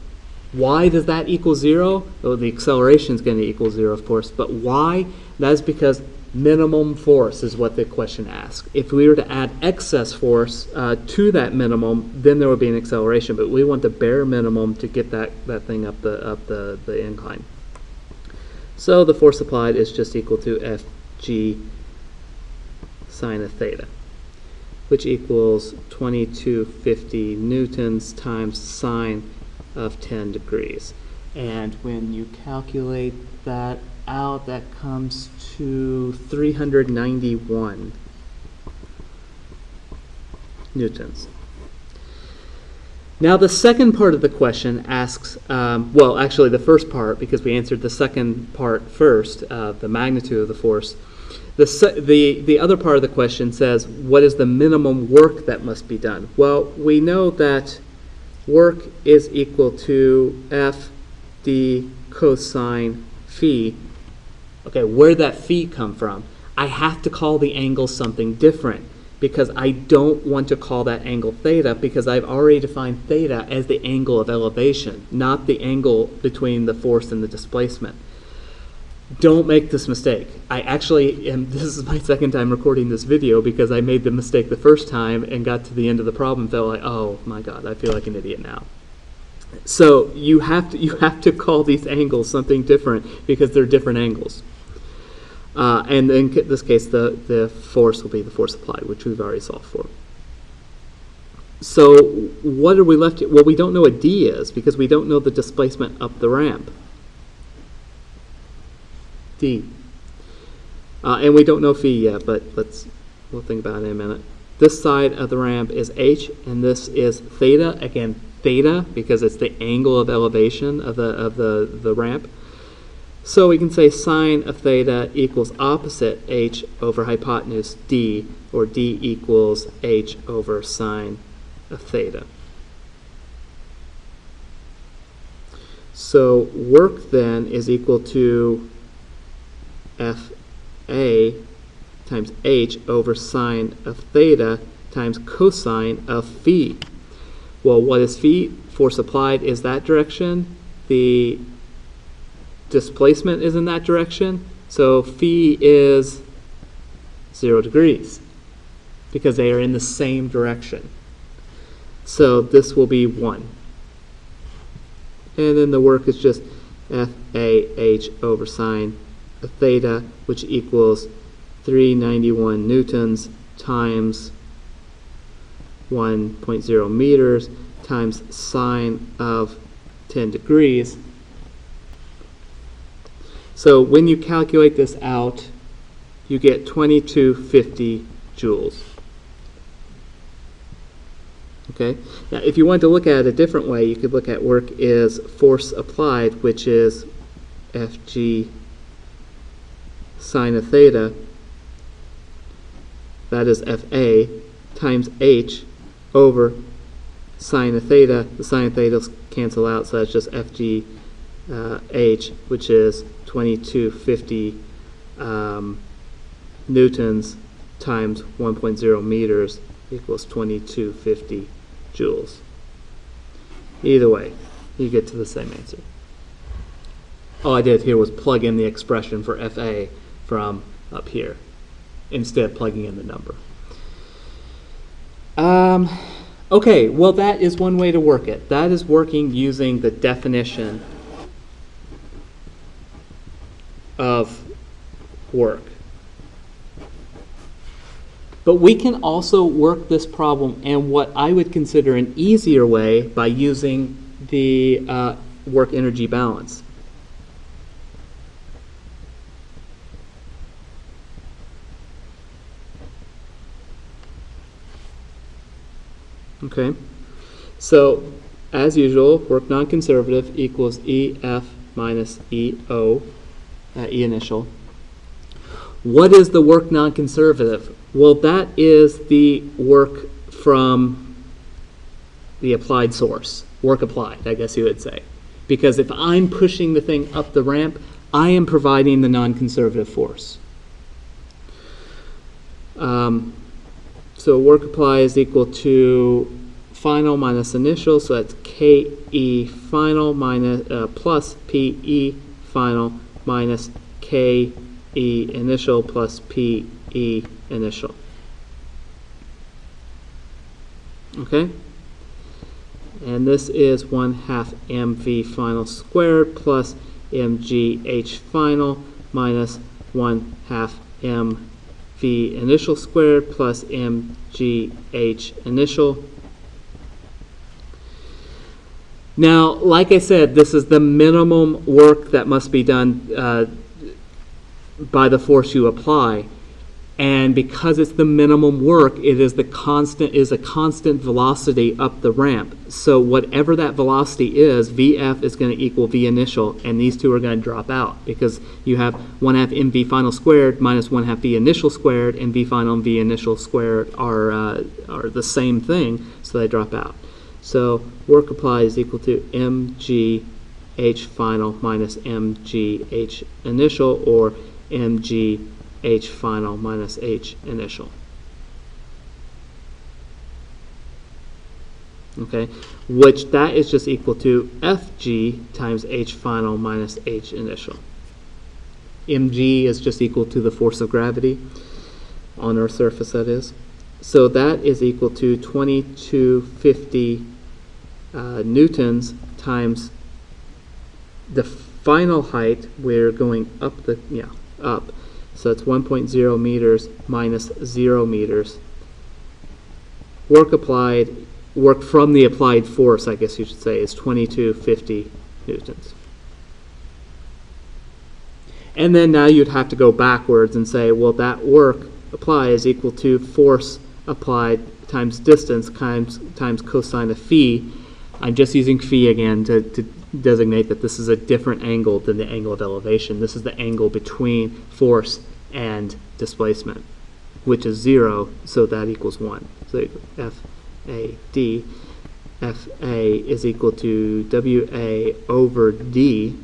Why does that equal 0? Well, the acceleration is going to equal 0, of course, but why? That is because minimum force is what the question asks. If we were to add excess force to that minimum, then there would be an acceleration, but we want the bare minimum to get that thing up the incline. So the force applied is just equal to Fg sine of theta, which equals 2250 newtons times sine of 10 degrees. And when you calculate that out, that comes to 391 newtons. Now the second part of the question asks, well, actually the first part, because we answered the second part first, the magnitude of the force. The other part of the question says, what is the minimum work that must be done? Well, we know that work is equal to F d cosine phi. Okay, where'd that phi come from? I have to call the angle something different because I don't want to call that angle theta because I've already defined theta as the angle of elevation, not the angle between the force and the displacement. Don't make this mistake. I actually am, this is my second time recording this video because I made the mistake the first time and got to the end of the problem and felt like, oh my God, I feel like an idiot now. So you have to call these angles something different because they're different angles. And in this case, the force will be the force applied, which we've already solved for. So what are we left with? Well, we don't know what D is because we don't know the displacement up the ramp. D. And we don't know phi yet, but we'll think about it in a minute. This side of the ramp is H, and this is theta. Again, theta, because it's the angle of elevation of the ramp. So we can say sine of theta equals opposite H over hypotenuse D, or D equals H over sine of theta. So work then is equal to Fa times H over sine of theta times cosine of phi. Well, what is phi? Force applied is that direction. The displacement is in that direction. So phi is 0 degrees because they are in the same direction. So this will be 1. And then the work is just F-A-H over sine of theta, which equals 391 newtons times 1.0 meters times sine of 10 degrees. So when you calculate this out, you get 2250 joules. Okay? Now, if you wanted to look at it a different way, you could look at work is force applied, which is Fg sine of theta, that is Fa, times H over sine of theta. The sine of theta cancel out, so that's just Fg H, which is 2250 newtons times 1.0 meters equals 2250 joules. Either way, you get to the same answer. All I did here was plug in the expression for Fa from up here instead of plugging in the number. Okay, well that is one way to work it. That is working using the definition of work. But we can also work this problem in what I would consider an easier way by using the work energy balance. Okay, so as usual, work non-conservative equals EF minus EO, E initial. What is the work non-conservative? Well, that is the work from the applied source, work applied, I guess you would say. Because if I'm pushing the thing up the ramp, I am providing the non-conservative force. So work applied is equal to final minus initial, so that's KE final minus plus PE final minus KE initial plus PE initial. Okay? And this is 1/2 mv final squared plus mgh final minus 1/2 mv initial squared plus mgh initial. Now, like I said, this is the minimum work that must be done by the force you apply. And because it's the minimum work, it is a constant velocity up the ramp. So whatever that velocity is, Vf is going to equal V initial, and these two are going to drop out because you have 1/2 mv final squared minus 1/2 V initial squared, and V final and V initial squared are the same thing, so they drop out. So work applied is equal to mg h final minus mg h initial, or mg h final minus h initial. Okay, which that is just equal to Fg times h final minus h initial. Mg is just equal to the force of gravity on Earth's surface, that is. So that is equal to 2250 newtons times the final height. We're going up up. So it's 1.0 meters minus 0 meters. Work from the applied force, I guess you should say, is 2250 newtons. And then now you'd have to go backwards and say, well, that work applied is equal to force applied times distance times cosine of phi. I'm just using phi again to designate that this is a different angle than the angle of elevation. This is the angle between force and displacement, which is 0, so that equals 1. So FAD, FA is equal to WA over D.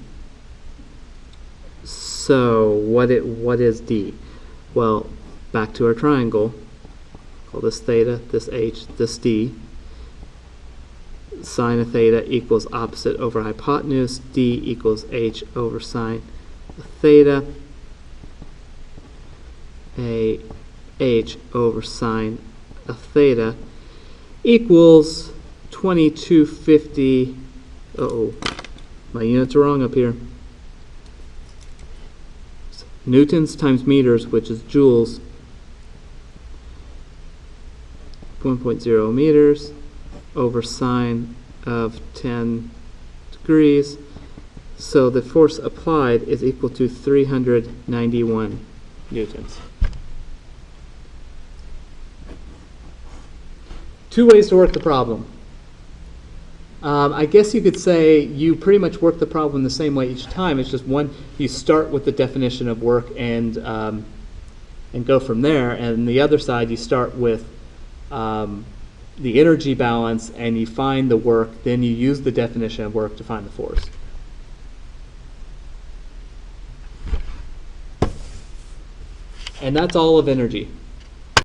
So what is D? Well, back to our triangle. Call this theta, this H, this D. Sine of theta equals opposite over hypotenuse. D equals H over sine of theta. A H over sine of theta equals 2250. Uh-oh, my units are wrong up here. Newtons times meters, which is joules. 1.0 meters over sine of 10 degrees. So the force applied is equal to 391 newtons. Two ways to work the problem. I guess you could say you pretty much work the problem the same way each time. It's just one, you start with the definition of work and go from there. And the other side, you start with the energy balance and you find the work, then you use the definition of work to find the force. And that's all of energy.